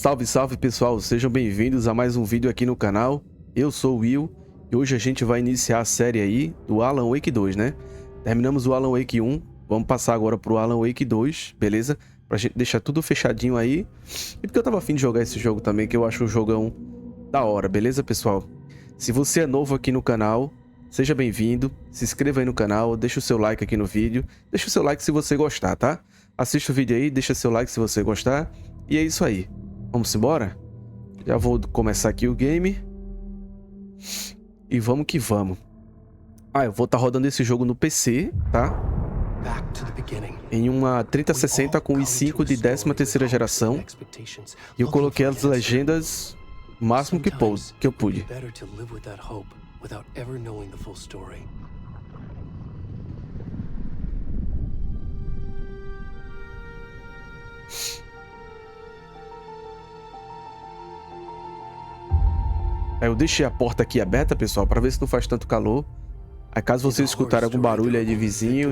Salve, salve pessoal, sejam bem-vindos a mais um vídeo aqui no canal. Eu sou o Will e hoje a gente vai iniciar a série aí do Alan Wake 2, né? Terminamos o Alan Wake 1, vamos passar agora pro Alan Wake 2, beleza? Pra gente deixar tudo fechadinho aí. E porque eu tava afim de jogar esse jogo também, que eu acho um jogão da hora, beleza pessoal? Se você é novo aqui no canal, seja bem-vindo, se inscreva aí no canal, deixa o seu like aqui no vídeo, deixa o seu like se você gostar, tá? Assista o vídeo aí, deixa seu like se você gostar. E é isso aí. Vamos embora? Já vou começar aqui o game. E vamos que vamos. Eu vou estar rodando esse jogo no PC, tá? Em uma 3060 com i5 de 13ª geração. E eu coloquei as legendas o máximo que eu pude. Eu deixei a porta aqui aberta, pessoal, para ver se não faz tanto calor. Aí caso vocês escutarem algum barulho aí de vizinho,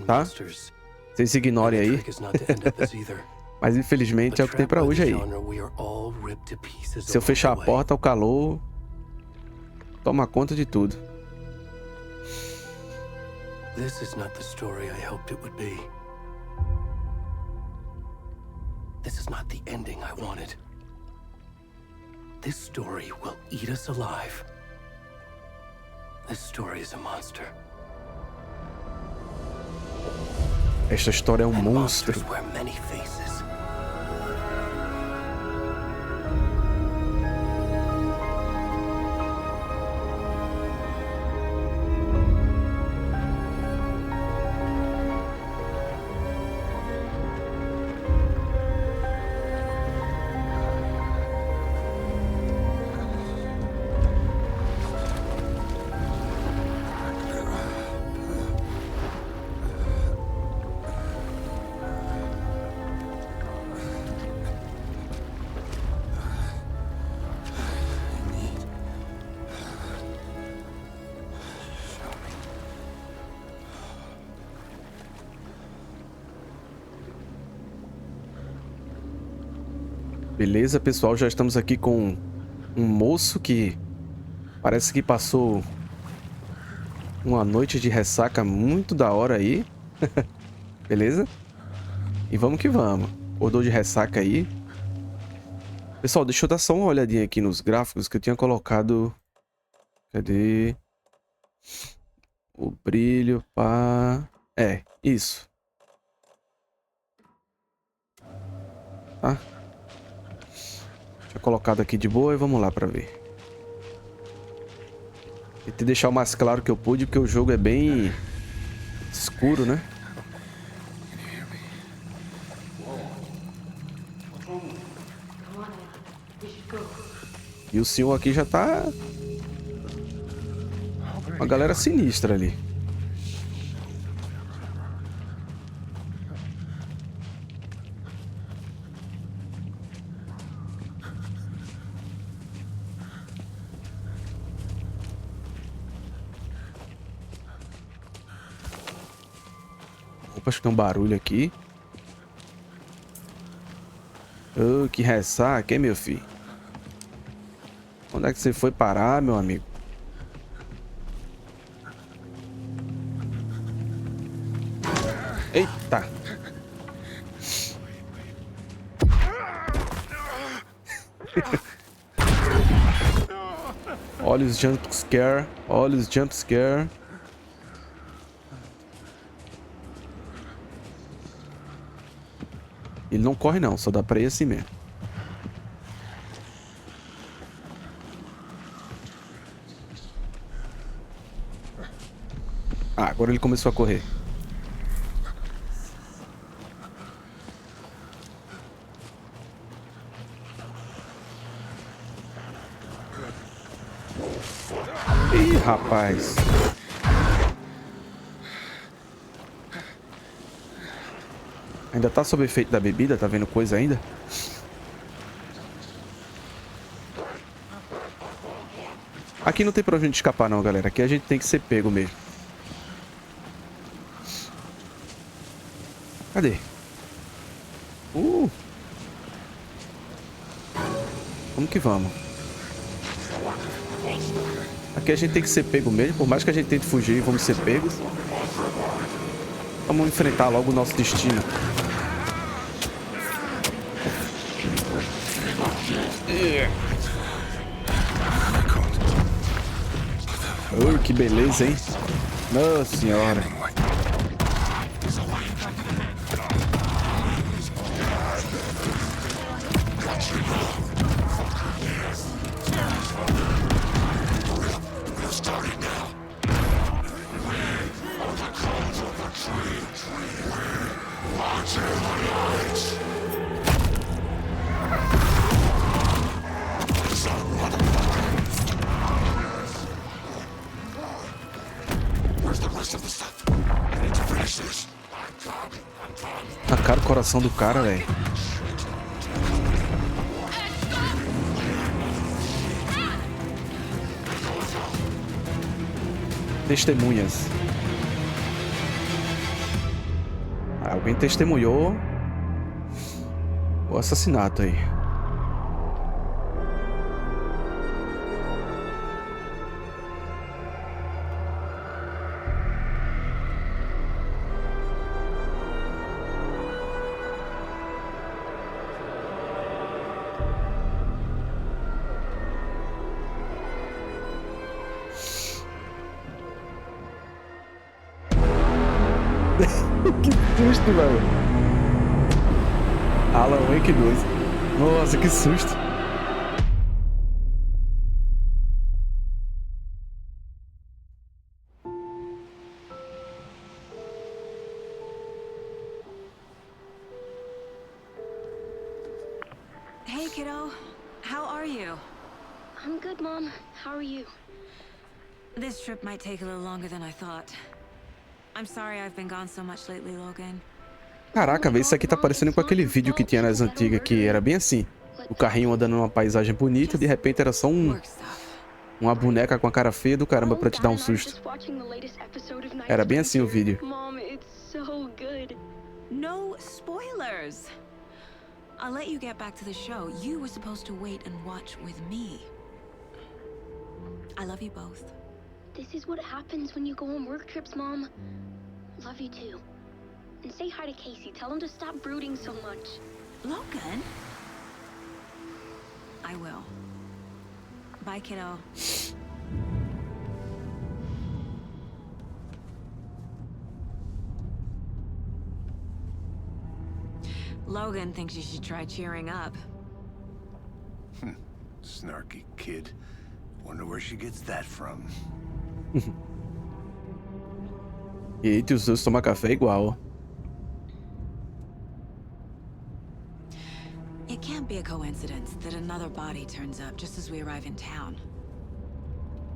tá? Vocês ignorem aí. Mas infelizmente é o que tem pra hoje aí. Se eu fechar a porta, o calor toma conta de tudo. This is not the story I hoped it would be. This is not the ending I wanted. This story will eat us alive. This story is a monster. Esta história é um monstro. Beleza, pessoal, já estamos aqui com um moço que parece que passou uma noite de ressaca muito da hora aí. Beleza? E vamos que vamos. Acordou de ressaca aí. Pessoal, deixa eu dar só uma olhadinha aqui nos gráficos que eu tinha colocado. Cadê? O brilho, pá. Isso. Tá? Tinha colocado aqui de boa e vamos lá pra ver. Tentei deixar o mais claro que eu pude, porque o jogo é bem escuro, né? E o senhor aqui já tá... uma galera sinistra ali. Opa, acho que tem um barulho aqui. Oh, que ressaca, hein, meu filho? Onde é que você foi parar, meu amigo? Eita! Olha os jump scare. Olha os jump scare. Ele não corre não, só dá pra ir assim mesmo. Agora ele começou a correr. Ih, rapaz. Ainda tá sob efeito da bebida, tá vendo coisa ainda? Aqui não tem pra onde escapar não, galera. Aqui a gente tem que ser pego mesmo. Cadê? Vamos que vamos. Aqui a gente tem que ser pego mesmo. Por mais que a gente tente fugir, vamos ser pegos. Vamos enfrentar logo o nosso destino. Ui, que beleza, hein? Nossa senhora. A cara, o coração do cara, velho. Testemunhas. Alguém testemunhou o assassinato aí. Que susto, velho. Alan Wake 2. Nossa, que susto. Hey, kiddo. How are you? I'm good, Mom. How are you? This trip might take a little longer than I thought. I'm sorry I've been gone so much lately, Logan. Caraca, velho, isso aqui tá parecendo com aquele vídeo que tinha nas antigas, que era bem assim. O carrinho andando numa paisagem bonita, de repente era só uma boneca com a cara feia do caramba pra te dar um susto. Era bem assim o vídeo. Mom, it's so good. No spoilers. I'll let you get back to the show. You were supposed to wait and watch with me. I love you both. This is what happens when you go on work trips, Mom. Love you too. And say hi to Casey. Tell him to stop brooding so much. Logan? I will. Bye, kiddo. Logan thinks you should try cheering up. Snarky kid. Wonder where she gets that from. Eita, os dois tomam café igual. It can't be a coincidence that another body turns up just as we arrive in town.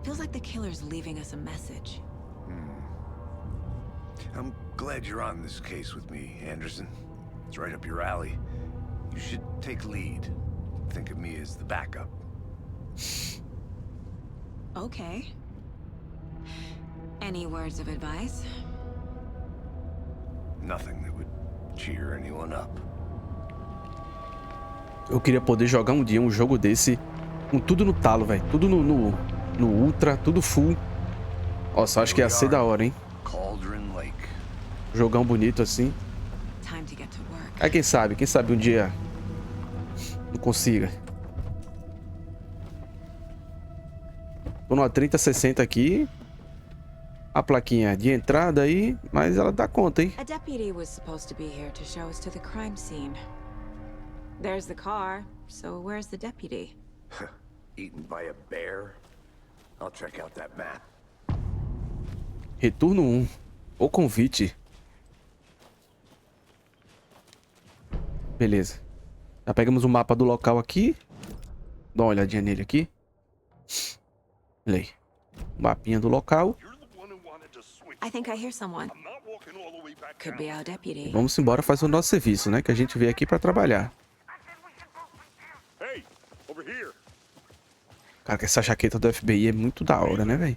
Feels like the killer's leaving us a message. I'm glad you're on this case with me, Anderson. It's right up your alley. You should take lead. Think of me as the backup. Okay. Any words of advice? Nothing that would cheer anyone up. Eu queria poder jogar um dia um jogo desse com tudo no talo, velho. Tudo no ultra, tudo full. Nossa, acho que ia ser da hora, hein? Jogão bonito assim. Aí quem sabe um dia não consiga. Tô numa 3060 aqui. A plaquinha de entrada aí, mas ela dá conta, hein? A deputy was supposed to be here to show us to the crime scene. There's the car, so where's the deputy? Eaten by a bear? I'll check out that map. Retorno 1. O convite. Beleza. Já pegamos o mapa do local aqui. Dá uma olhadinha nele aqui. Olha aí. Mapinha do local. I think I hear someone. Could be our deputy. Vamos embora fazer o nosso serviço, né? Que a gente veio aqui pra trabalhar. Cara, que essa jaqueta do FBI é muito da hora, né, velho?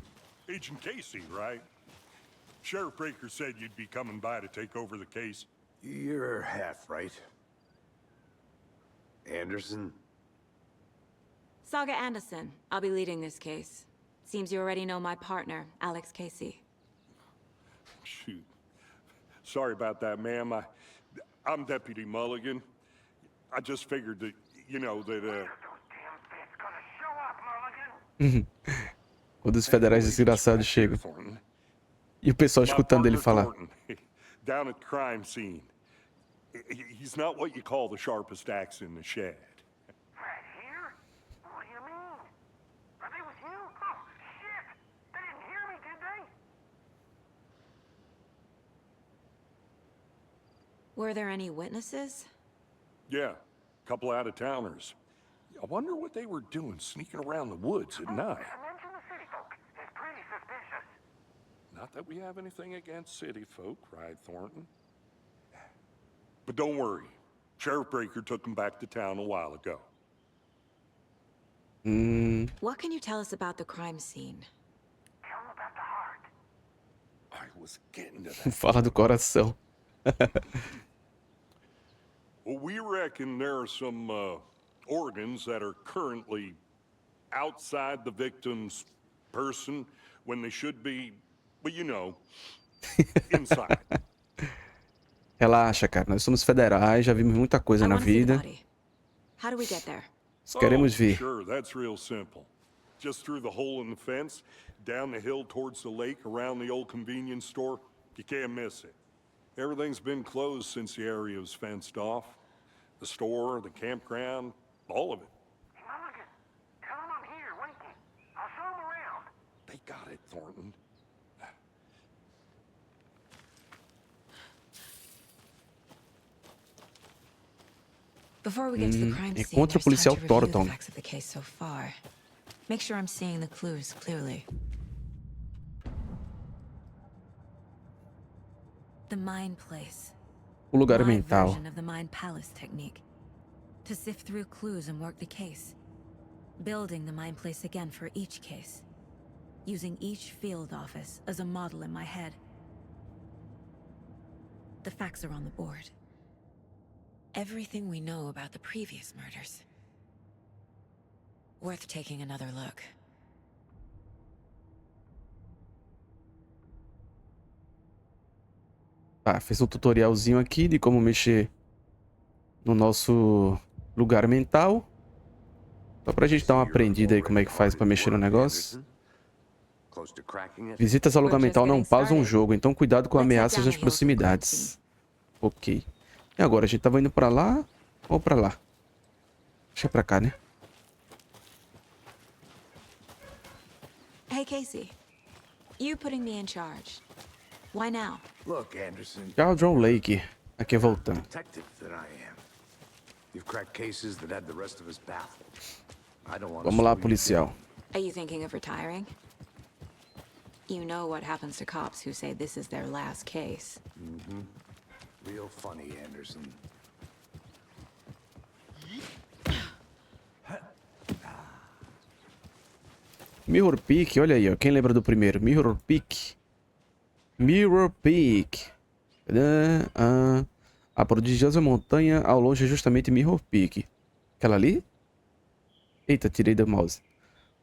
Agent Casey, right? Sheriff Breaker said you'd be coming by to take over the case. You're half right. Anderson? Saga Anderson. I'll be leading this case. Seems you already know my partner, Alex Casey. Shoot. Sorry about that, ma'am. I'm Deputy Mulligan. I just figured that, you know, that, Quando os federais desgraçados chegam. E o pessoal escutando ele falar. Down at the crime scene. He's not what you call the sharpest axe in the shed. Right here? What do you mean? Are they with you? Oh, shit! They didn't hear me, did they? Were there any witnesses? Yeah, a couple out-of-towners. I wonder what they were doing sneaking around the woods at night. Mention the city folk. It's pretty suspicious. Not that we have anything against city folk, cried Thornton. But don't worry. Sheriff Breaker took them back to town a while ago. What can you tell us about the crime scene? Tell them about the heart. I was getting to that. Fala do coração. Well, we reckon there are some organs that are currently outside the victim's person when they should be, well, you know, inside. Relaxa, cara. Nós somos federais, já vimos muita coisa I na wanna see the vida. body. How do we get there? Queremos ver. Sure, that's real simple. Just through the hole in the fence, down the hill towards the lake, around the old convenience store. You can't miss it. Everything's been closed since the area was fenced off. The store, the campground, all of it. Mulligan, tell them I'm here, waiting. I'll show them around. They got it, Thornton. Before we get to the crime scene, Encontre o there's time policial to review the Thornton. facts of the case so far. Make sure I'm seeing the clues clearly. The mind place. O lugar My mental. version of the mind palace technique. To sift through clues and work the case. Building the mind place again for each case. Using each field office as a model in my head. The facts are on the board. Everything we know about the previous murders. Worth taking another look. Tá, fez um tutorialzinho aqui de como mexer no nosso lugar mental. Só pra gente dar uma aprendida aí como é que faz pra mexer no negócio. Visitas ao lugar mental não pausam o jogo, então cuidado com ameaças nas proximidades. Ok. E agora, a gente tava indo pra lá ou pra lá? Deixa pra cá, né? Hey, Casey. You putting me in charge. Why now? Look, Anderson, Cauldron Lake. Aqui voltando. detective that I am. You've cracked cases that had the rest of us baffled. I don't want to Vamos lá, slow you policial. down. Are you thinking of retiring? You know what happens to cops who say this is their last case. Real funny, Anderson. Mirror Peak, olha aí, ó. Quem lembra do primeiro? Mirror Peak. Mirror Peak. A prodigiosa montanha ao longe é justamente Mirror Peak. Aquela ali? Eita, tirei do mouse.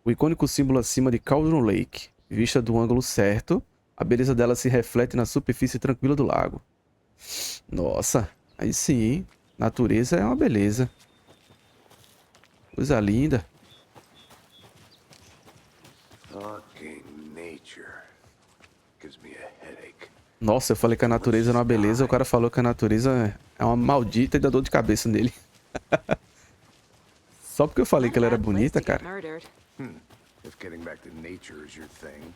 O icônico símbolo acima de Cauldron Lake. Vista do ângulo certo, a beleza dela se reflete na superfície tranquila do lago. Nossa, aí sim, natureza é uma beleza. Coisa linda. Fucking nature. Gives me a headache. Nossa, eu falei que a natureza não é uma beleza, o cara falou que a natureza é uma maldita e dá dor de cabeça nele. Só porque eu falei que ela era bonita, cara. Murdered. If getting back to nature is your thing.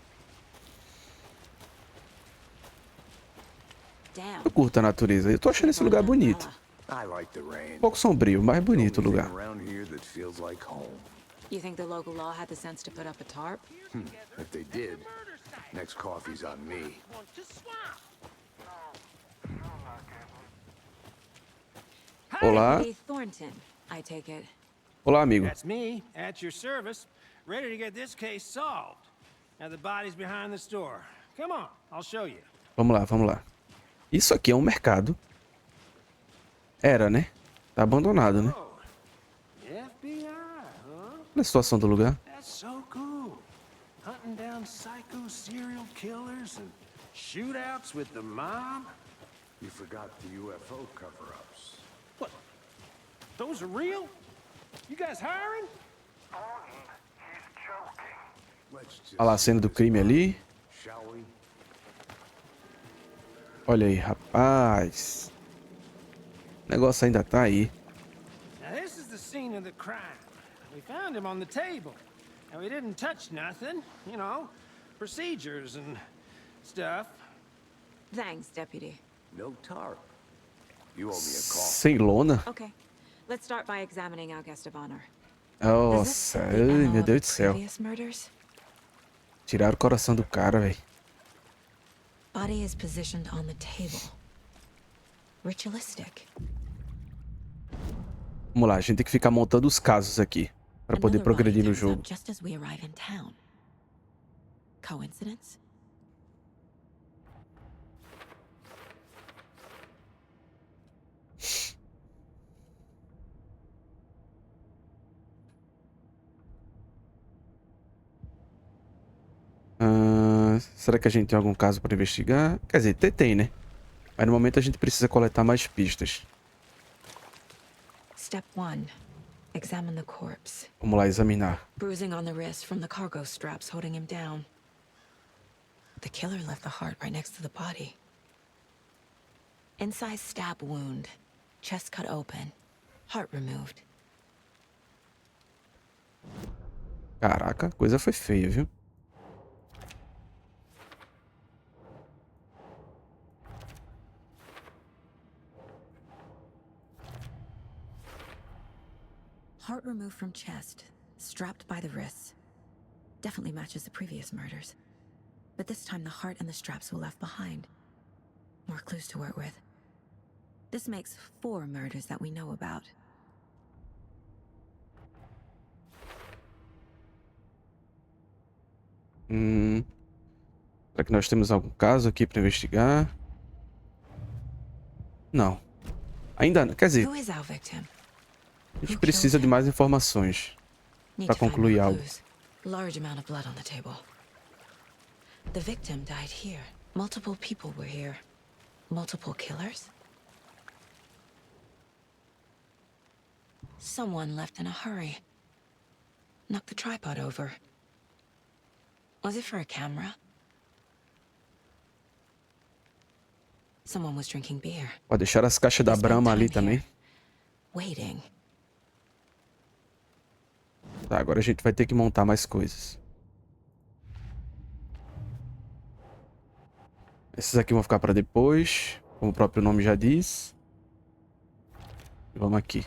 Damn. Eu curto a natureza, eu tô achando esse lugar bonito. I like the rain. Um pouco sombrio, mas bonito o Only thing lugar. around here that feels like home. You think the local law had the sense to put up a tarp? If they did, next coffee's on me. Olá, Deputy Thornton, I take it. olá amigo. That's me, at your service, ready to get this case solved. Now the body's behind the store. Come on, I'll show you. Vamos lá, vamos lá. Isso aqui é um mercado. Era, né? Tá abandonado, né? FBI, huh? Olha a situação do lugar. That's so cool. Hunting down psycho serial killers and shootouts with the mob. You forgot the UFO cover-ups. What? Those are real? You guys hiring? He's joking. Let's just Olha lá a cena do crime ali. shall we? Olha aí, rapaz. O negócio ainda tá aí. Now this is the scene of the crime. We found him on the table. And we didn't touch nothing, you know, procedures and stuff. Thanks, Deputy. No tarp. You owe me a call. Sem lona. Okay, let's start by examining our guest of honor. Nossa, ai, meu Deus do céu. Previous murders? Tiraram o coração do cara, velho. Body is positioned on the table. Ritualistic. Vamos lá, a gente tem que ficar montando os casos aqui para poder Another progredir body no turns jogo. up just as we arrive in town. Coincidence? Será que a gente tem algum caso para investigar? Quer dizer, tem, né? Mas no momento a gente precisa coletar mais pistas. Step 1. Examine the corpse. Vamos lá examinar. Bruising on the wrist from the cargo straps holding him down. The killer left the heart right next to the body. Incised stab wound. Chest cut open. Heart removed. Caraca, a coisa foi feia, viu? Heart removed from chest, strapped by the wrists. Definitely matches the previous murders. But this time the heart and the straps were left behind. More clues to work with. This makes 4 murders that we know about. Será que nós temos algum caso aqui para investigar? Não. Ainda não. Quer dizer, Who is our victim? a gente precisa de mais informações Need para to find concluir more algo. clues. Large amount of blood on the table. The victim died here. Multiple people were here. Multiple killers? Someone left in a hurry. Knocked the tripod over. Was it for a camera? Someone was drinking beer. Pode deixar as caixas da They spent Brahma ali time também. here, waiting. Tá, agora a gente vai ter que montar mais coisas. Esses aqui vão ficar para depois, como o próprio nome já diz. E vamos aqui.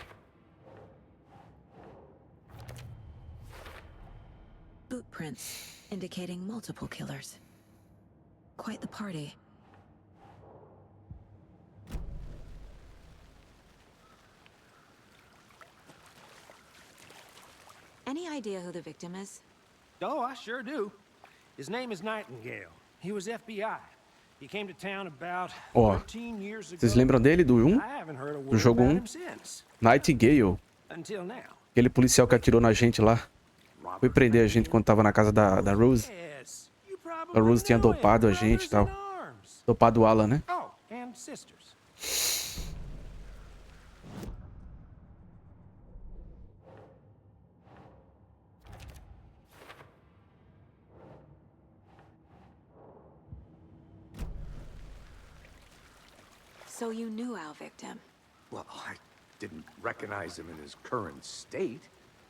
Boot prints indicating multiple killers. Quite the party. Any idea who the victim is? Oh, I sure do. His name is Nightingale. He was FBI. He came to town about Ó, 13 years ago. vocês lembram dele do 1? I haven't heard a Do word jogo about 1? him since. Nightingale. Until now. Aquele policial que atirou na gente lá. Foi prender a gente quando tava na casa da Rose. Yes, you probably A Rose tinha know him. dopado a gente e tal. Brothers in arms. Dopado o Alan, né? Oh, and sisters. So you knew our victim. Well, I didn't recognize him in his current state.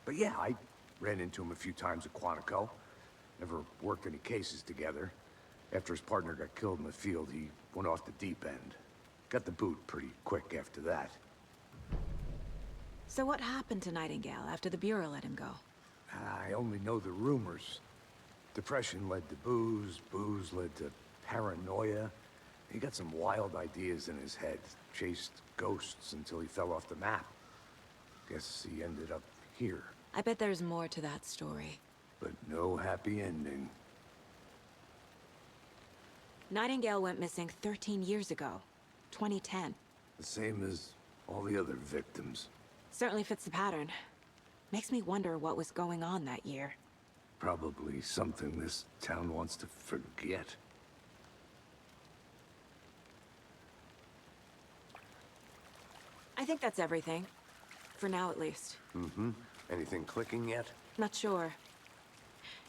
But yeah, I ran into him a few times at Quantico. Never worked any cases together. After his partner got killed in the field, he went off the deep end. Got the boot pretty quick after that. So what happened to Nightingale after the Bureau let him go? I only know the rumors. Depression led to booze, booze led to paranoia. He got some wild ideas in his head, chased ghosts until he fell off the map. Guess he ended up here, I bet there's more to that story. but no happy ending. Nightingale went missing 13 years ago, 2010. The same as all the other victims. Certainly fits the pattern. Makes me wonder what was going on that year. Probably something this town wants to forget. I think that's everything. For now, at least. Mm-hmm. Anything clicking yet? Not sure.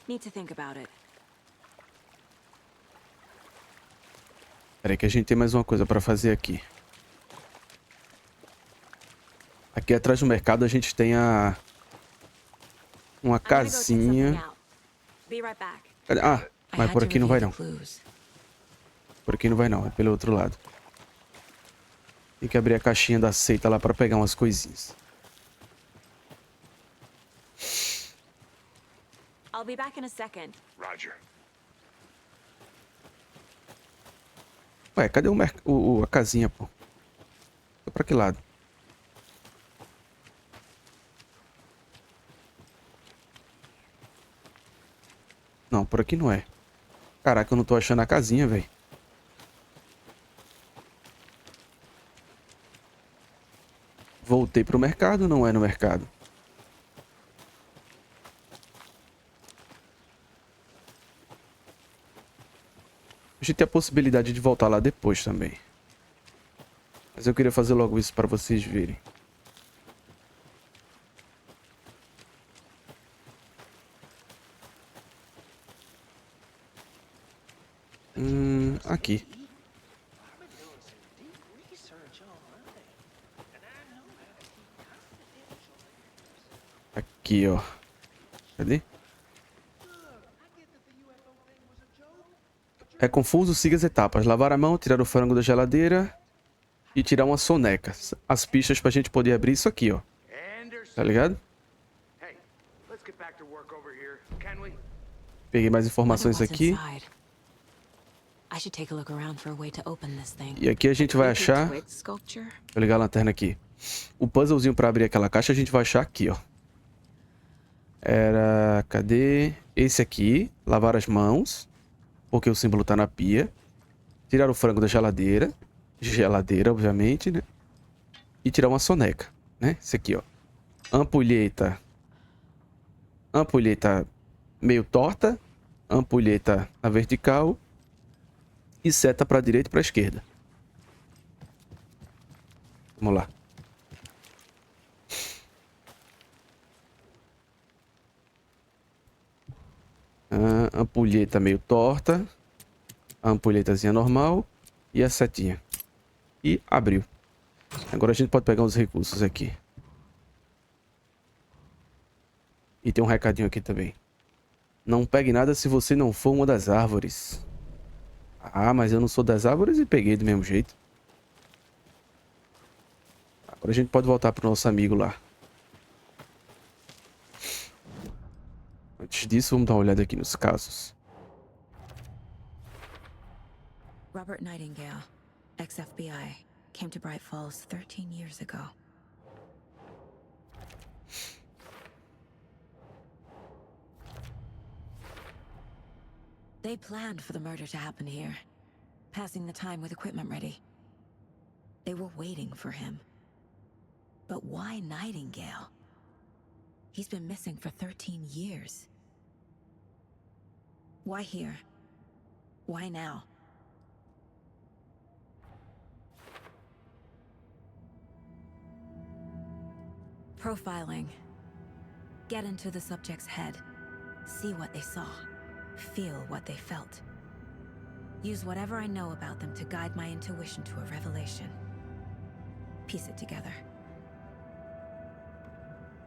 Need to think about it. Peraí que a gente tem mais uma coisa pra fazer aqui. Aqui atrás do mercado a gente tem uma casinha. Cadê? Ah, mas por aqui não vai não. Por aqui não vai não, é pelo outro lado. Tem que abrir a caixinha da seita lá pra pegar umas coisinhas. I'll be back in a second. Roger. Ué, cadê a casinha, pô? Foi pra que lado? Não, por aqui não é. Caraca, eu não tô achando a casinha, velho. Voltei pro mercado, não é no mercado. A gente tem a possibilidade de voltar lá depois também. Mas eu queria fazer logo isso para vocês verem. Aqui. Aqui, ó. Cadê? É confuso, siga as etapas. Lavar a mão, tirar o frango da geladeira e tirar uma soneca. As pistas pra gente poder abrir isso aqui, ó. Tá ligado? Peguei mais informações aqui. E aqui a gente vai achar... Vou ligar a lanterna aqui. O puzzlezinho pra abrir aquela caixa a gente vai achar aqui, ó. Era... Cadê? Esse aqui. Lavar as mãos. Porque o símbolo tá na pia. Tirar o frango da geladeira. Geladeira, obviamente, né? E tirar uma soneca, né? Esse aqui, ó. Ampulheta. Ampulheta meio torta. Ampulheta na vertical. E seta pra direita e pra esquerda. Vamos lá. Ampulheta meio torta. A ampulhetazinha normal. E a setinha. E abriu. Agora a gente pode pegar os recursos aqui. E tem um recadinho aqui também. Não pegue nada se você não for uma das árvores. Ah, mas eu não sou das árvores e peguei do mesmo jeito. Agora a gente pode voltar pro nosso amigo lá. Antes disso, vamos dar uma olhada aqui nos casos. Robert Nightingale, ex-FBI, came to Bright Falls 13 years ago. They planned for the murder to happen here, passing the time with equipment ready. They were waiting for him. But why Nightingale? He's been missing for 13 years. Why here? Why now? Profiling. Get into the subject's head. See what they saw. Feel what they felt. Use whatever I know about them to guide my intuition to a revelation. Piece it together.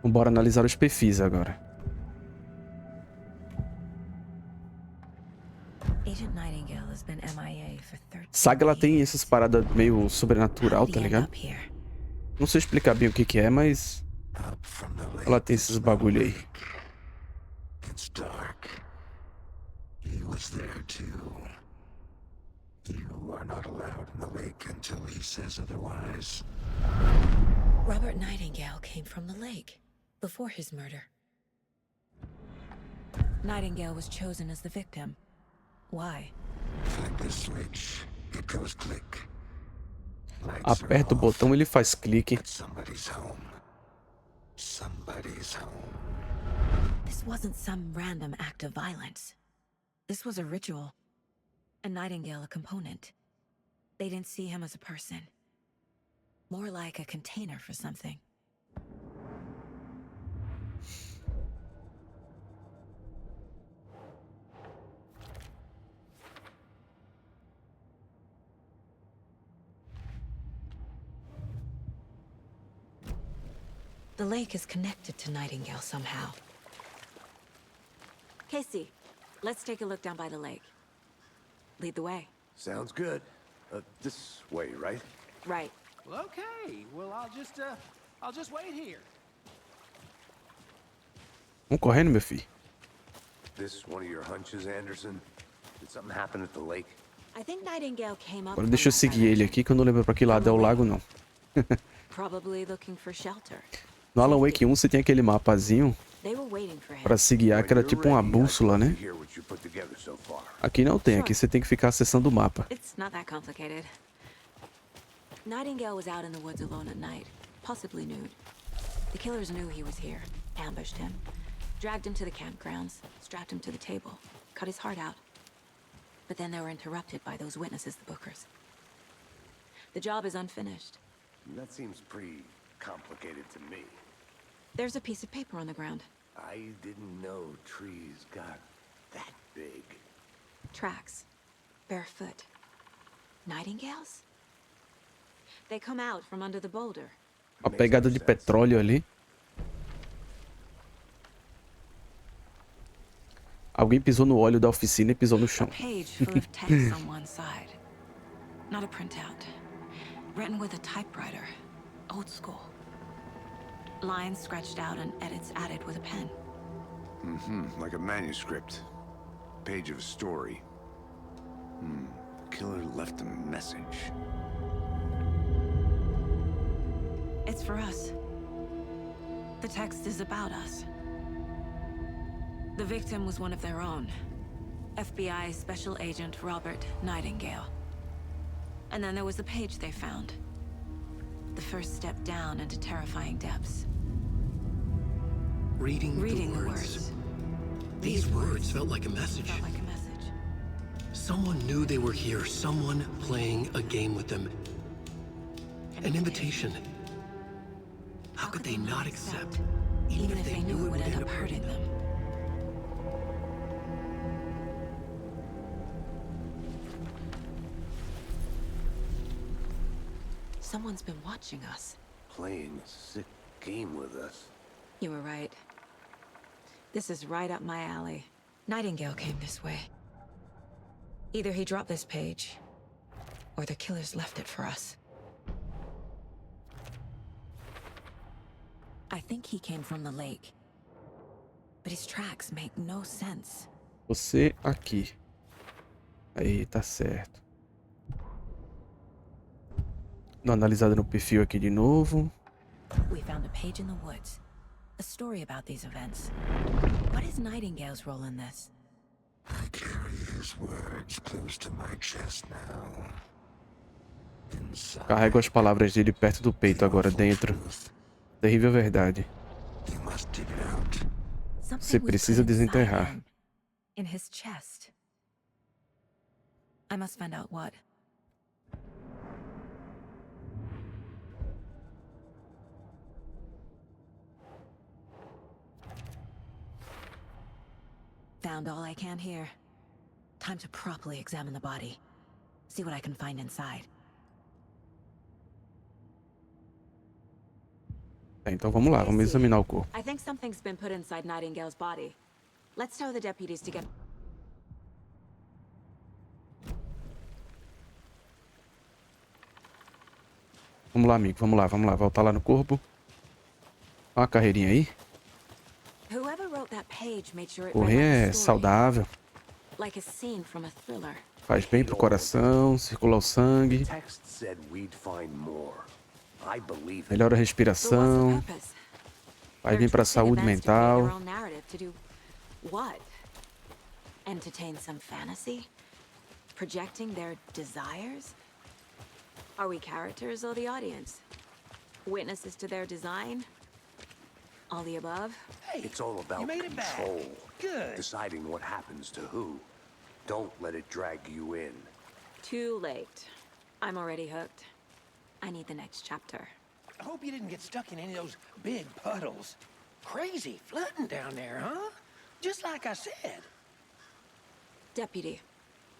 Bora analisar os perfis agora. Agent Nightingale has been MIA for 13 Saga, ela tem essas paradas meio sobrenatural, tá ligado? Não sei explicar bem o que que é, mas ela tem esses bagulho aí. It's dark. He was there too. You are not allowed in the lake until he says otherwise. Robert Nightingale came from the lake before his murder. Nightingale was chosen as the victim. Why? Flick the switch. It goes click. Aperta o botão, ele faz clique. At somebody's home. Somebody's home. This wasn't some random act of violence. This was a ritual. A Nightingale a component. They didn't see him as a person. More like a container for something. The lake is connected to Nightingale somehow. Casey, let's take a look down by the lake. Lead the way. Sounds good. This way, right? Right. Well, okay. Well, I'll just wait here. Vamos correndo, meu filho. This one of your hunches, Anderson? Did something happen at the lake? I think Nightingale came up. Agora deixa eu seguir ele aqui, que eu não lembro pra que lado é o lago, não. Probably looking for shelter. No Alan Wake 1 você tem aquele mapazinho They were waiting for him. pra se guiar, que era tipo uma bússola, né? Hear what you put together so far. Aqui não tem, aqui você tem que ficar acessando o mapa. It's not that complicated. Nightingale was out in the woods alone at night, possibly nude. The killers knew he was here, ambushed him, dragged him to the campgrounds, strapped him to the table, cut his heart out. But then they were interrupted by those witnesses, the Bookers. The job is unfinished. That seems pretty complicated to me. There's a piece of paper on the ground. I didn't know trees got that big. Tracks. Barefoot. Nightingales? They come out from under the boulder. Uma pegada de petróleo ali. Alguém pisou no óleo da oficina e pisou no chão. A page full of text on one side. Not a printout. Written with a typewriter. Old school. Lines scratched out and edits added with a pen. Like a manuscript. Page of a story. The killer left a message. It's for us. The text is about us. The victim was one of their own. FBI Special Agent Robert Nightingale. And then there was the page they found. The first step down into terrifying depths. Reading the the words. These words felt like a message. Felt like a message. Someone knew they were here, someone playing a game with them. An invitation. How could they not accept, even if they knew it would end up hurting them? Someone's been watching us. Playing a sick game with us. You were right. This is right up my alley. Nightingale came this way. Either he dropped this page, or the killers left it for us. I think he came from the lake. But his tracks make no sense. Você aqui. Aí, tá certo. Dá uma analisada no perfil aqui de novo. We found a page in the woods. A story about these events. What is Nightingale's role in this? I carry his words close to my chest now. Inside, Carrego as palavras dele perto do peito agora, dentro. Terrível verdade. you must dig it out. Something Você was precisa put inside desenterrar. him. In his chest. I must find out what. Found all I can here. Time to properly examine the body. See what I can find inside. Então vamos lá, vamos examinar o corpo. I think something's been put inside Nightingale's body. Let's tell the deputies to get... Vamos lá, amigo, vamos lá, vamos lá. Voltar lá no corpo. Olha a carreirinha aí. Whoever wrote that page made sure it read Correr like é a story, saudável. like a scene from a thriller. Faz bem pro coração, circula o sangue. Text said we'd find more. I believe it. Melhora a But respiração. what's the purpose? Faz bem pra saúde They're twisting events to create mental. their own narrative to do what? Entertain some fantasy? Projecting their desires? Are we characters or the audience? Witnesses to their design? All the above? Hey, It's all you about made it back. control. Good. Deciding what happens to who. Don't let it drag you in. Too late. I'm already hooked. I need the next chapter. I hope you didn't get stuck in any of those big puddles. Crazy flooding down there, huh? Just like I said. Deputy,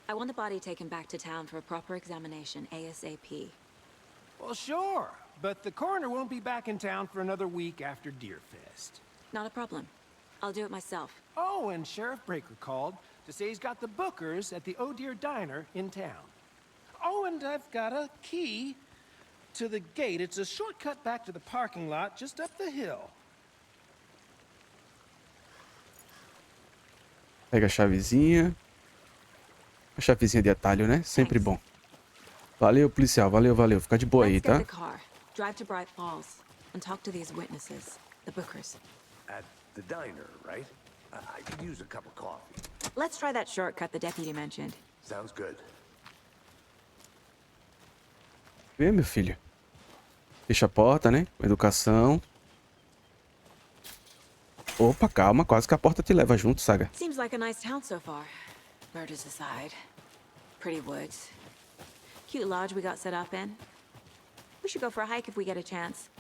I want the body taken back to town for a proper examination ASAP. Well, sure. But the coroner won't be back in town for another week after Deerfest. Not a problem. I'll do it myself. Oh, and Sheriff Breaker called to say he's got the bookers at the Oh Dear Diner in town. Oh, and I've got a key to the gate. It's a shortcut back to the parking lot just up the hill. Pega a chavezinha. A chavezinha de atalho, né? Sempre bom. Valeu, policial. Valeu, valeu. Fica de boa aí, Let's get tá? the car, drive to Bright Falls, and talk to these witnesses, the bookers. At the diner, right? I could use a cup of coffee. Let's try that shortcut the deputy mentioned. Sounds good. Vem, meu filho. Fecha a porta, né? Com educação. Opa, calma. Quase que a porta te leva junto, Saga. Seems like a nice town so far. Murders aside. Pretty woods. Cute lodge we got set up in. We should go for a hike if we get a chance.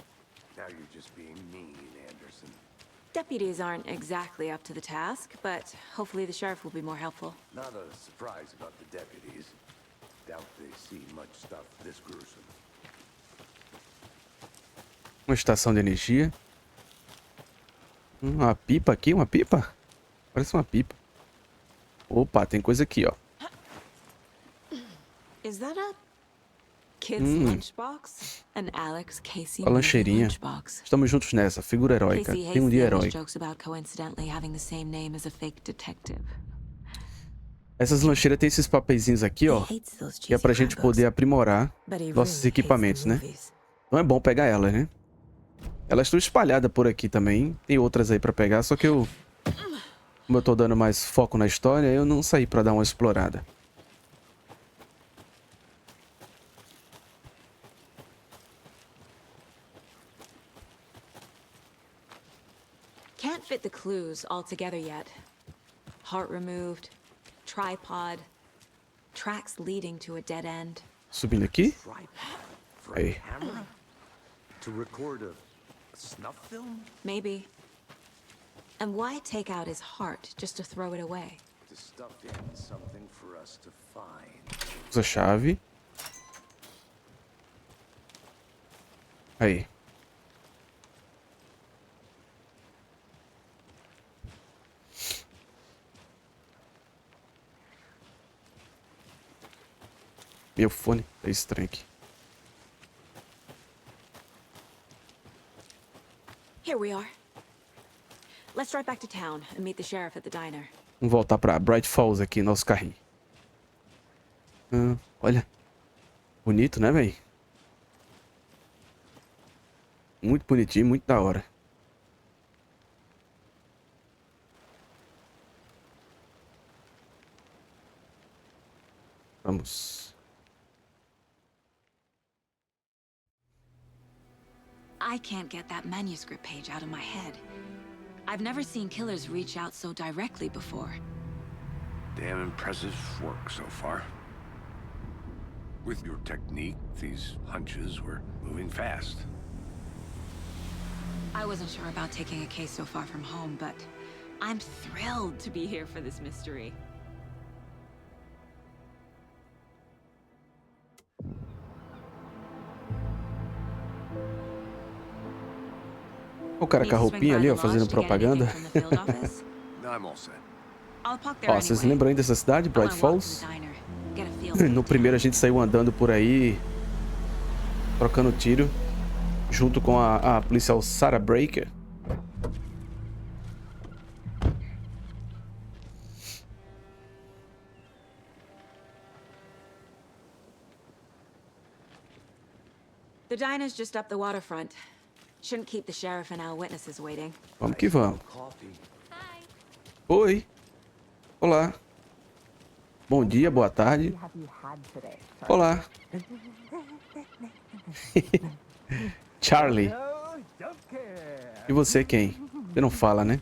Now you're just being mean, Anderson. Deputies aren't exactly up to the task, but hopefully the sheriff will be more helpful. Not a surprise about the deputies. Doubt they see much stuff this gruesome. Uma estação de energia. Uma pipa aqui, uma pipa? Parece uma pipa. Opa, tem coisa aqui, ó. Is that a kid's lunchbox? An Alex Casey A lancheirinha. lunchbox. Estamos juntos nessa. Figura heróica. Casey Tem hates dia the English heróico. jokes about coincidentally having the same name as a fake detective. Essas lancheiras tem esses papeizinhos aqui, ó. He hates those Que é pra cheesy gente crab poder books, aprimorar but he nossos really equipamentos, hates né? the movies. Então é bom pegar elas, né? Elas estão espalhadas por aqui também. Tem outras aí pra pegar, só que eu... Como eu tô dando mais foco na história, eu não saí pra dar uma explorada. Can't fit the clues all together yet. Heart removed, tripod, tracks leading to a dead end. Subindo aqui. Tripod for Hey. a camera? To record a snuff film? Maybe. And why take out his heart just to throw it away? To stuff in something for us to find. Usa a chave. Aí. Meu fone é estranho aqui. Here we are. Let's drive back to town and meet the sheriff at the diner. Vamos voltar pra Bright Falls aqui, nosso carrinho. Olha. Bonito, né, véi? Muito bonitinho, muito da hora. Vamos. I can't get that manuscript page out of my head. I've never seen killers reach out so directly before. Damn impressive work so far. With your technique, these hunches were moving fast. I wasn't sure about taking a case so far from home, but I'm thrilled to be here for this mystery. O cara com a roupinha ali, ó, fazendo propaganda. I'm all set. Ó, vocês lembram aí dessa cidade, Bright Falls? No primeiro a gente saiu andando por aí, trocando tiro, junto com a policial Sarah Breaker. The diner's just up the waterfront. Shouldn't keep the sheriff and our witnesses waiting. Vamos que vamos. Coffee. Oi. Olá. Bom dia, boa tarde. Olá. Charlie. Don't care. E você quem? Você não fala, né?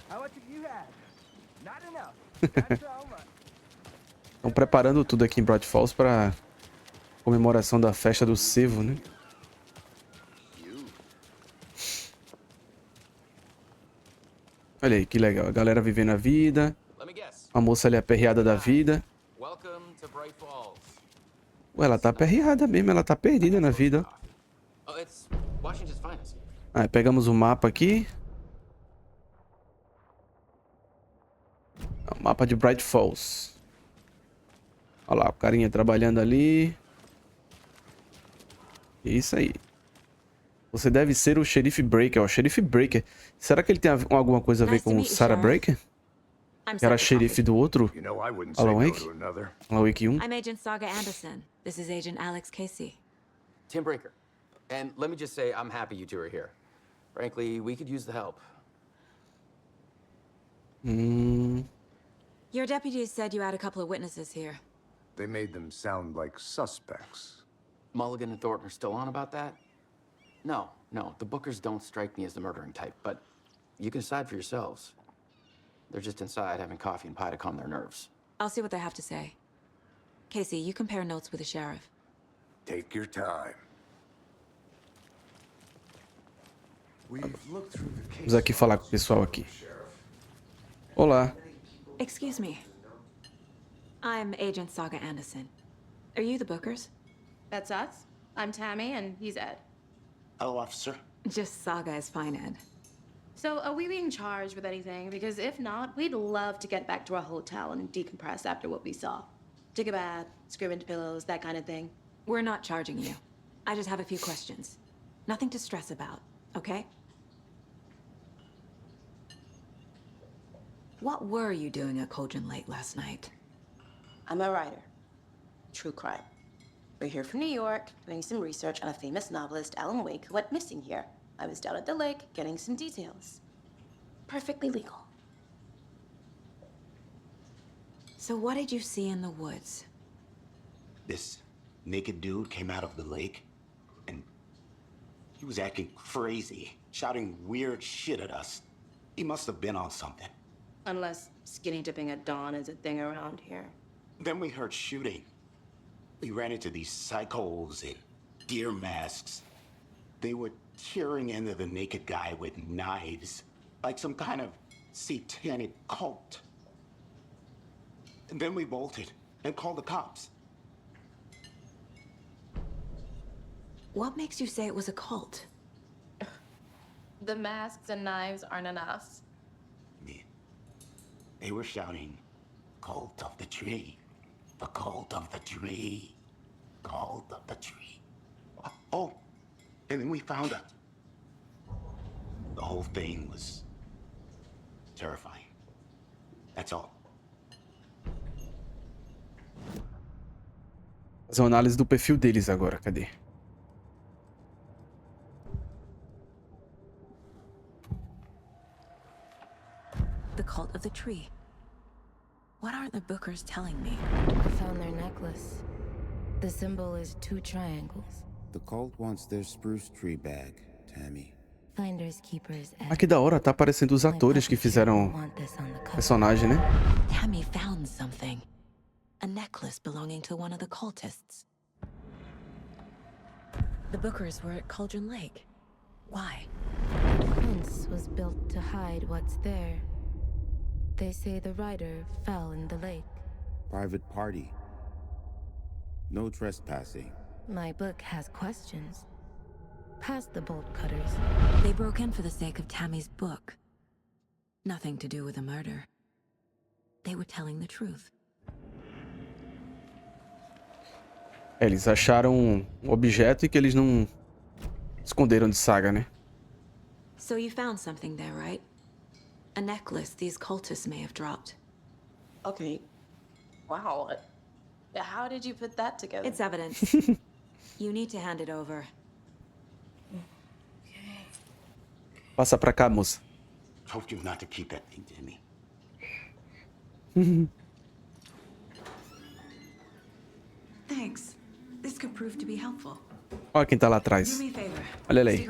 How much have you had? Not enough. That's all much. Estão preparando tudo aqui em Bright Falls para comemoração da festa do Cervo, né? Olha aí, que legal. A galera vivendo a vida. A moça ali aperreada da vida. Ué, ela tá aperreada mesmo. Ela tá perdida na vida. Aí, pegamos o mapa aqui. É o mapa de Bright Falls. Olha lá, o carinha trabalhando ali. Isso aí. Você deve ser o Xerife Breaker. O Xerife Breaker. Será que ele tem alguma coisa a ver com o Sarah Breaker? Que era xerife do outro? Alan Wake? Alan Wake 1? I'm Agent Saga Anderson. This is Agent Alex Casey. Tim Breaker. And let me just say, I'm happy you two are here. Frankly, we could use the help. Your deputies said you had a couple of witnesses here. They made them sound like suspects. Mulligan and Thornton are still on about that? No, the Bookers don't strike me as the murdering type, but you can decide for yourselves. They're just inside having coffee and pie to calm their nerves. I'll see what they have to say. Casey, you compare notes with the sheriff. Take your time. We've looked through the case. Vamos aqui falar com o pessoal aqui. Olá. Excuse me. I'm Agent Saga Anderson. Are you the Bookers? That's us. I'm Tammy, and he's Ed. Hello, officer. Just Saga is fine, Ed. So, are we being charged with anything? Because if not, we'd love to get back to our hotel and decompress after what we saw. Take a bath, scream into pillows, that kind of thing. We're not charging you. I just have a few questions. Nothing to stress about, okay? What were you doing at Cauldron Lake last night? I'm a writer. True crime. We're here from New York, doing some research on a famous novelist, Alan Wake, who went missing here. I was down at the lake, getting some details. Perfectly legal. So what did you see in the woods? This naked dude came out of the lake, and he was acting crazy, shouting weird shit at us. He must have been on something. Unless skinny dipping at dawn is a thing around here. Then we heard shooting. We ran into these psychos in deer masks. They were tearing into the naked guy with knives, like some kind of satanic cult. And then we bolted and called the cops. What makes you say it was a cult? The masks and knives aren't enough. They were shouting, "Cult of the tree, the cult of the tree, cult of the tree." Oh, and then we found out. The whole thing was terrifying. That's all. Fazer uma análise do perfil deles agora, cadê? The cult of the tree. What aren't the Bookers telling me? I found their necklace. The symbol is 2 triangles. The cult wants their spruce tree bag, Tammy. Finders keepers. Ah, que da hora, tá aparecendo os atores que fizeram o personagem, né? Tammy found something. A necklace belonging to one of the cultists. The Bookers were at Cauldron Lake. Why? The fence was built to hide what's there. They say the rider fell in the lake. Private party. No trespassing. My book has questions. Past the bolt cutters. They broke in for the sake of Tammy's book. Nothing to do with a murder. They were telling the truth. Eles acharam um objeto e que eles não esconderam de Saga, né? So you found something there, right? A necklace these cultists may have dropped. Okay. Wow. How did you put that together? It's evidence. You need to hand it over. Passa pra cá, moça. Told you not to keep that thing to me. Thanks. This could prove to be helpful. Olha quem tá lá atrás. Olha ela aí.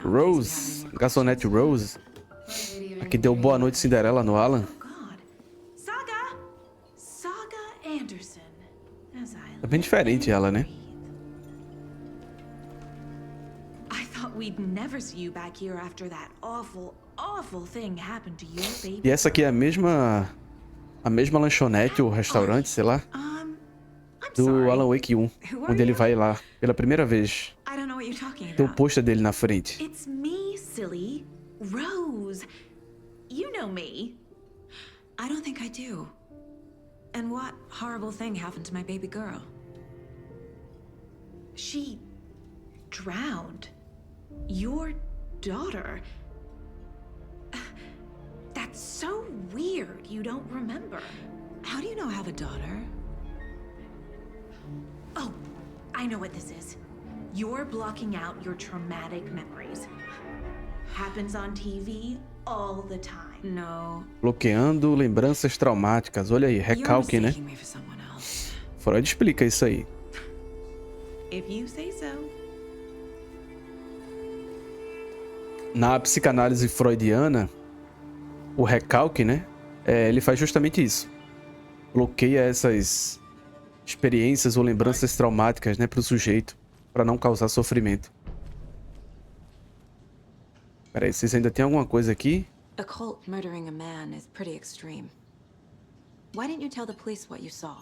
Rose. Garçonete Rose. Aqui deu boa noite Cinderela no Alan. É bem diferente ela, né? E essa aqui é a mesma lanchonete ou restaurante, sei lá, do Alan Wake 1, onde ele vai lá pela primeira vez. Tem um pôster dele na frente. It's me, silly. Rose. You know me. I don't think I do. And what horrible thing happened to my baby girl? She drowned. Your daughter. That's so weird. You don't remember. How do you know I have a daughter? Oh, I know what this is. You're blocking out your traumatic memories. Happens on TV all the time. No. Bloqueando lembranças traumáticas. Olha aí, recalque, né? Freud explica isso aí. If you say so. Na psicanálise freudiana, o recalque, né? Ele faz justamente isso. Bloqueia essas experiências ou lembranças traumáticas, né, para o sujeito, para não causar sofrimento. Peraí, vocês ainda tem alguma coisa aqui? A cult murdering a man is pretty extreme. Why didn't you tell the police what you saw?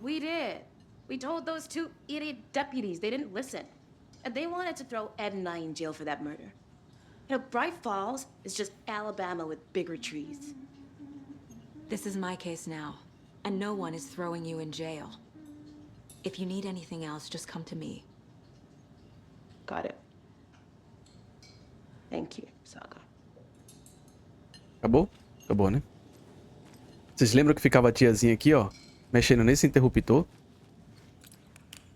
We did. We told those two idiot deputies. They didn't listen. And they wanted to throw Ed and I in jail for that murder. You know, Bright Falls is just Alabama with bigger trees. This is my case now, and no one is throwing you in jail. If you need anything else, just come to me. Got it. Thank you, Saga. Acabou? Acabou, né? Vocês lembram que ficava a tiazinha aqui, ó, mexendo nesse interruptor?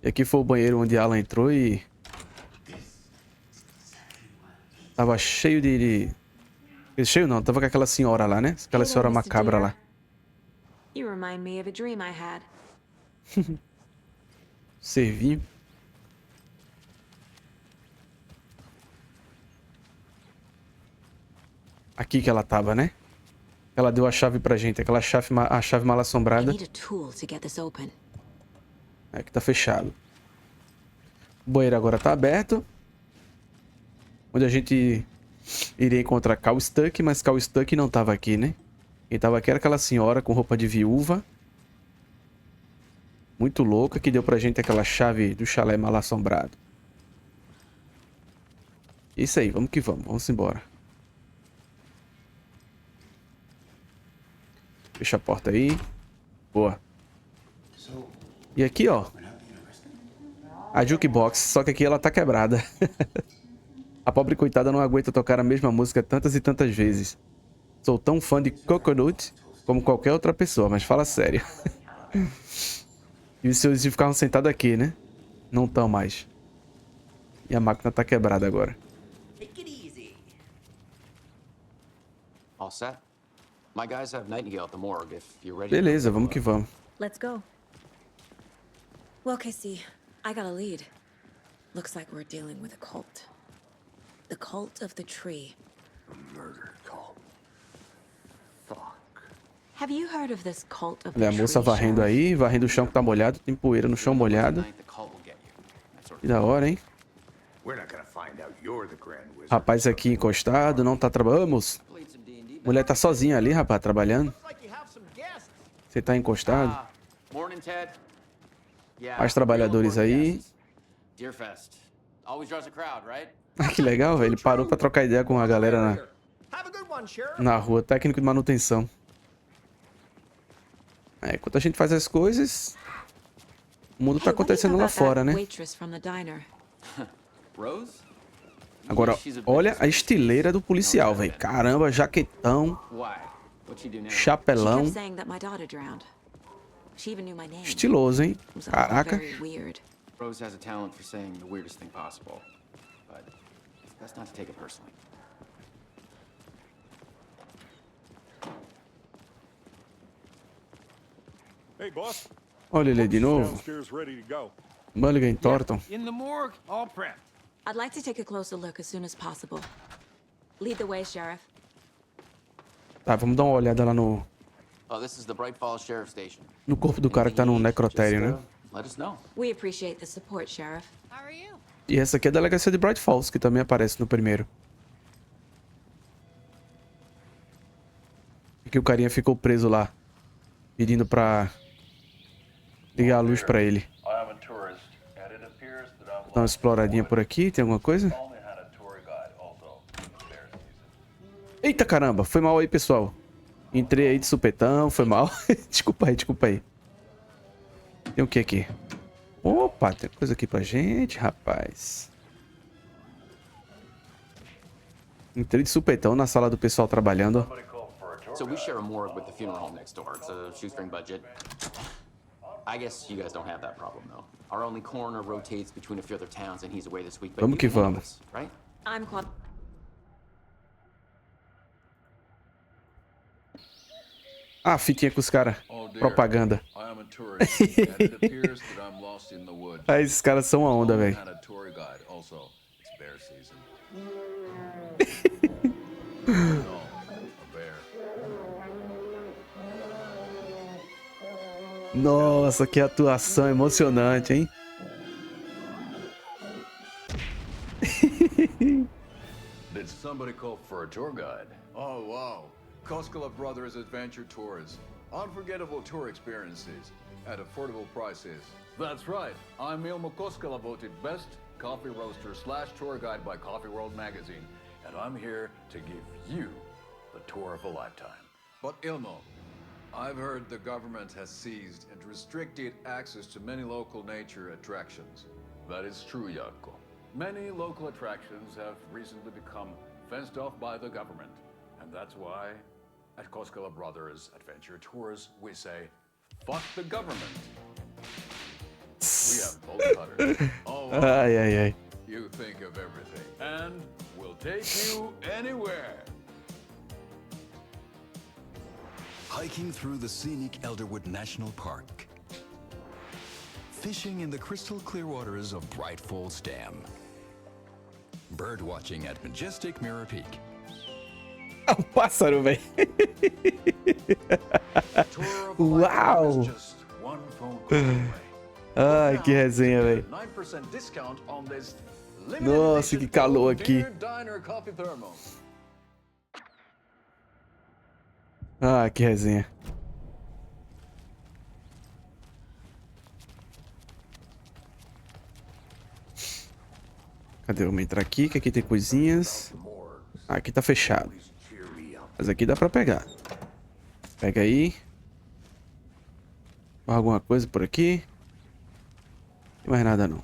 E aqui foi o banheiro onde Alan entrou e... tava cheio de... Cheio não, tava com aquela senhora lá, né? Aquela senhora macabra lá. You remind me of a dream I had. Servinho. Aqui que ela tava, né? Ela deu a chave pra gente, aquela chave, a chave mal assombrada. É que tá fechado. O banheiro agora tá aberto. Onde a gente iria encontrar Cal Stuck, mas Cal Stuck não tava aqui, né? Quem tava aqui era aquela senhora com roupa de viúva. Muito louca, que deu pra gente aquela chave do chalé mal assombrado. Isso aí, vamos que vamos. Vamos embora. Fecha a porta aí. Boa. E aqui, ó. A jukebox, só que aqui ela tá quebrada. A pobre coitada não aguenta tocar a mesma música tantas e tantas vezes. Sou tão fã de Coconut como qualquer outra pessoa, mas fala sério. E os senhores ficaram sentados aqui, né? Não estão mais. E a máquina tá quebrada agora. Beleza, vamos que vamos. Let's go. Well, Casey, I got a lead. Looks like we're dealing with a cult. The cult of the tree. A murder cult. Fuck. Have you heard of this cult of Olha a moça varrendo aí, varrendo o chão que tá molhado, tem poeira no chão molhado. Que da hora, hein? Rapaz aqui encostado, não tá trabalhando. Vamos! Mulher tá sozinha ali, rapaz, trabalhando. Você tá encostado. Mais trabalhadores aí. Ah, que legal, velho. Ele parou pra trocar ideia com a galera na rua. Técnico de manutenção. É, enquanto a gente faz as coisas, o mundo tá acontecendo lá fora, né? Agora, olha a estileira do policial, velho. Caramba, jaquetão, chapelão. Estiloso, hein? Caraca. Rose has a talent for saying the weirdest thing possible, but that's not to take it personally. Hey, boss. Olha ele de novo. Downstairs ready to go. Mulligan Thornton. In the morgue, all prepped. I'd like to take a closer look as soon as possible. Lead the way, Sheriff. Tá, vamos dar uma olhada lá no... Oh, this is the Bright Falls Sheriff Station. No corpo do cara que tá no necrotério, né? Let us know. We appreciate the support, Sheriff. How are you? E essa aqui é a delegacia de Bright Falls, que também aparece no primeiro. Aqui o carinha ficou preso lá, pedindo pra ligar a luz pra ele. Vou dar uma exploradinha por aqui, tem alguma coisa? Eita caramba, foi mal aí, pessoal. Entrei aí de supetão, foi mal. Desculpa aí, desculpa aí. Tem o que aqui? Opa, tem coisa aqui pra gente, rapaz. Entrei de supetão na sala do pessoal trabalhando. So we share a morgue with the funeral home next door. It's a shoestring budget. I guess you guys don't have that problem, though. Our only coroner rotates between a few other towns, and he's away this week. But Vamos que vamos. Right? I'm quite... Ah, fitinha com os caras. Propaganda. Ah, esses caras são a onda, velho. Nossa, que atuação emocionante, hein? Did somebody call for a tour guide? Oh, wow. Koskela Brothers Adventure Tours. Unforgettable tour experiences at affordable prices. That's right. I'm Ilmo Koskela, voted best coffee roaster / tour guide by Coffee World magazine. And I'm here to give you the tour of a lifetime. But Ilmo, I've heard the government has seized and restricted access to many local nature attractions. That is true, Jaakko. Many local attractions have recently become fenced off by the government. And that's why, at Koskela Brothers Adventure Tours, we say, fuck the government. We have bolt cutters. Oh, wow. Ai, ai, ai. You think of everything. And we'll take you anywhere. Hiking through the scenic Elderwood National Park. Fishing in the crystal clear waters of Bright Falls Dam. Bird watching at majestic Mirror Peak. É um pássaro, velho. Uau! Ai, que resenha, velho. Nossa, que calor aqui. Ah, que resenha. Cadê? Vamos entrar aqui, que aqui tem coisinhas. Ah, aqui tá fechado. Mas aqui dá pra pegar. Pega aí. Alguma coisa por aqui. Não tem mais nada não.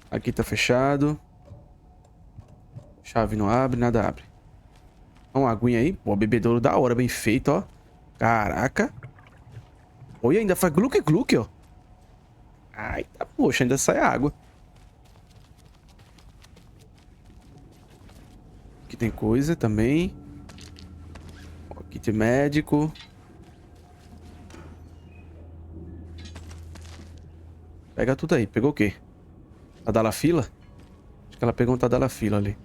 Aqui tá fechado. Chave não abre, nada abre. Uma aguinha aí. Pô, bebedouro da hora, bem feito, ó. Caraca. Olha, ainda faz gluck-gluck, ó. Ai, tá, poxa, ainda sai água. Aqui tem coisa também. Aqui tem médico. Pega tudo aí. Pegou o quê? Tadalafila? Acho que ela pegou um Tadalafila ali.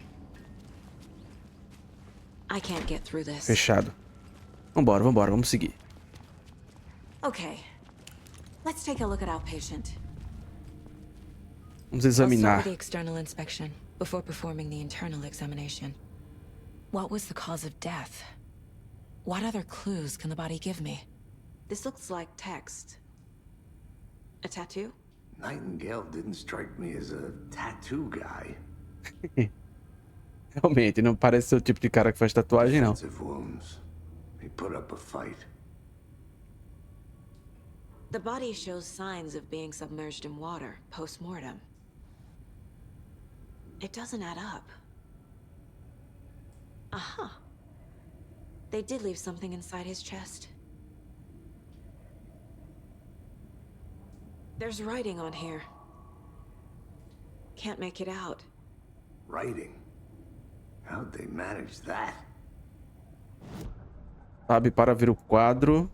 I can't get through this. Fechado. Vambora, vambora. Vamos seguir. Okay. Let's take a look at our patient. Vamos I'll start examinar. with the external inspection before performing the internal examination. What was the cause of death? What other clues can the body give me? This looks like text. A tattoo? Nightingale didn't strike me as a tattoo guy. Realmente, não parece ser o tipo de cara que faz tatuagem, não. Defensive wounds. He put up a fight. The body shows signs of being submerged in water post-mortem. It doesn't add up. Aha. They did leave something inside his chest. There's writing on here. Can't make it out. Writing? How'd they manage that? Sabe, para ver o quadro.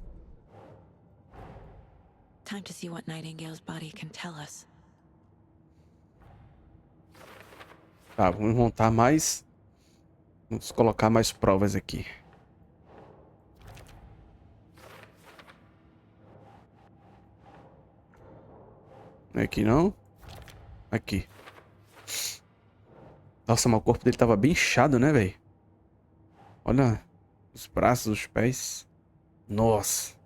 time to see what Nightingale's body can tell us. Tá, vamos montar mais. Vamos colocar mais provas aqui. Não é aqui não? Aqui. Nossa, mas o corpo dele tava bem inchado, né, velho? Olha os braços, os pés. Nossa.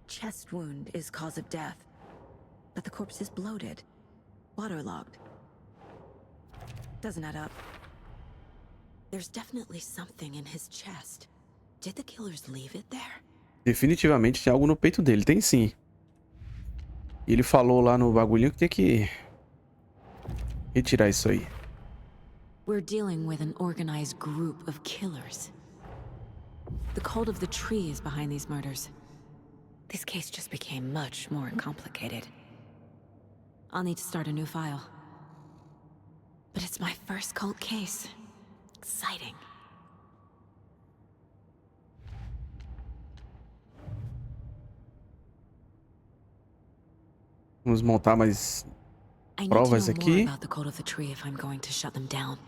Chest wound is cause of death, but the corpse is bloated, waterlogged. Doesn't add up. There's definitely something in his chest. Did the killers leave it there? Definitivamente tem algo no peito dele, tem sim. E ele falou lá no bagulhinho que tem que retirar isso aí. We're dealing with an organized group of killers. The cult of the tree is behind these murders. This case just became much more complicated. I'll need to start a new file. But it's my first cult case. Exciting. Vamos montar mais provas aqui. About the cult of the tree if I'm going to shut them down.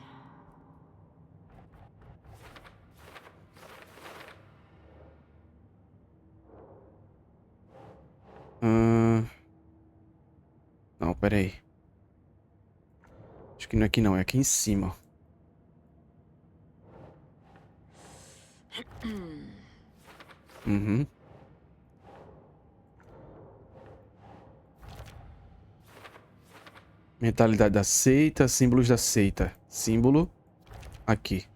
Não, pera aí. Acho que não é aqui não, é aqui em cima. Uhum. Mentalidade da seita, símbolos da seita. Símbolo aqui.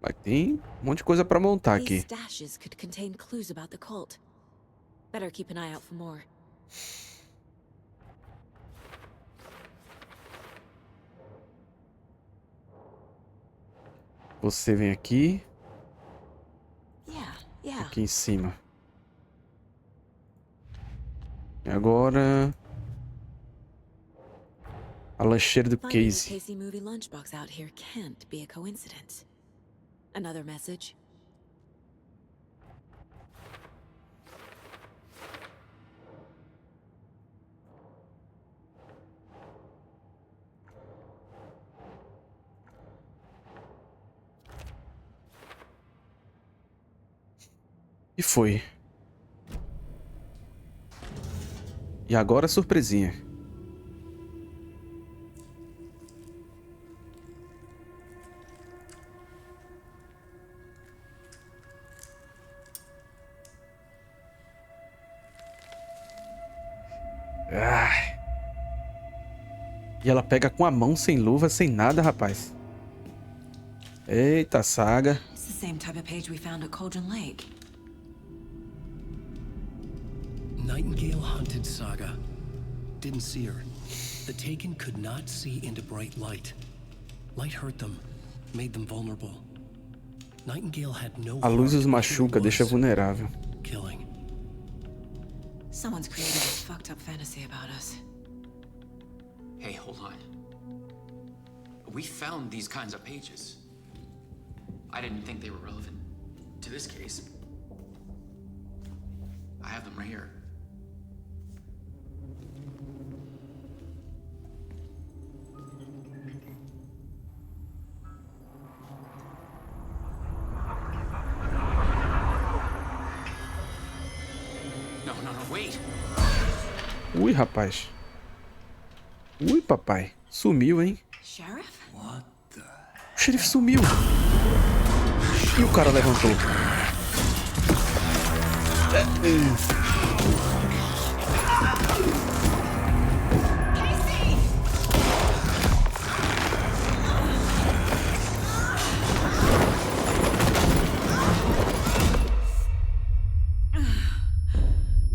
Mas tem um monte de coisa pra montar aqui. Stashes could contain clues about the cult. Better keep an eye out for more. Você vem aqui. Yeah. Aqui em cima. E agora a lancheira do Casey. Casey movie lunchbox out here can't be a coincidence. Another message. E foi. E agora a surpresinha. Ai. E ela pega com a mão, sem luva, sem nada, rapaz. Eita, saga. It's the same type of page we found at Cauldron Lake. Nightingale hunted Saga. Didn't see her. The Taken could not see into bright light. Light hurt them, made them vulnerable. Nightingale had no A luz os machuca, deixa vulnerável. Killing. Someone's created this fucked up fantasy about us. Hey, hold on. We found these kinds of pages. I didn't think they were relevant to this case. I have them right here. Ui, rapaz. Ui, papai. Sumiu, hein? O xerife sumiu. E o cara levantou.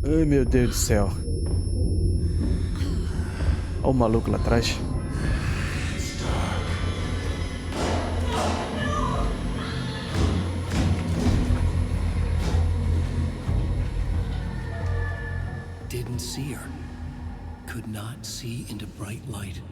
Ai, meu Deus do céu. Olha o maluco lá atrás. Didn't see her. Could not see into bright light.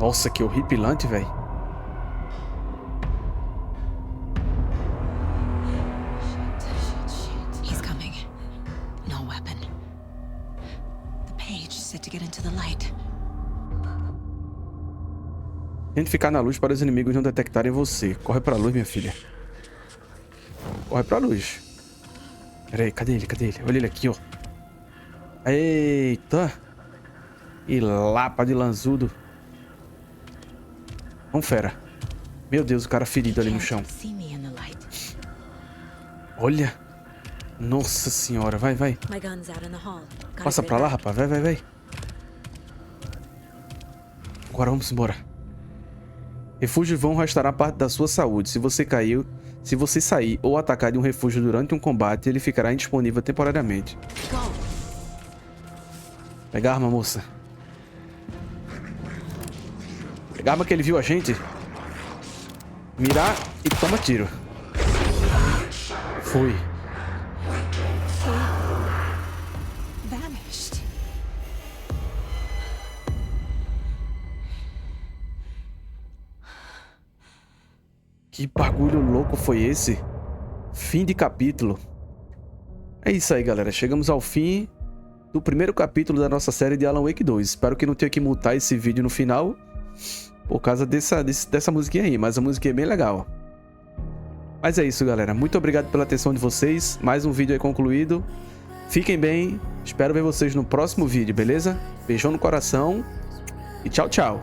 Nossa, que horripilante, velho. He's coming. No weapon. The page said to get into the light. Tente ficar na luz para os inimigos não detectarem você. Corre pra luz, minha filha. Corre pra luz. Pera aí, cadê ele? Cadê ele? Olha ele aqui, ó. Eita. E lapa de lanzudo. Vamos, fera. Meu Deus, o cara ferido ali no chão. Olha. Nossa senhora. Vai, vai. Passa pra lá, rapaz. Vai, vai, vai. Agora vamos embora. Refúgios vão restaurar parte da sua saúde. Se você sair ou atacar de um refúgio durante um combate, ele ficará indisponível temporariamente. Pega a arma, moça. Pega a arma que ele viu a gente. Mirar e toma tiro. Foi. Que bagulho louco foi esse? Fim de capítulo. É isso aí, galera. Chegamos ao fim do primeiro capítulo da nossa série de Alan Wake 2. Espero que não tenha que mutar esse vídeo no final por causa dessa musiquinha aí. Mas a musiquinha é bem legal. Mas é isso, galera. Muito obrigado pela atenção de vocês. Mais um vídeo aí concluído. Fiquem bem. Espero ver vocês no próximo vídeo, beleza? Beijão no coração. E tchau, tchau.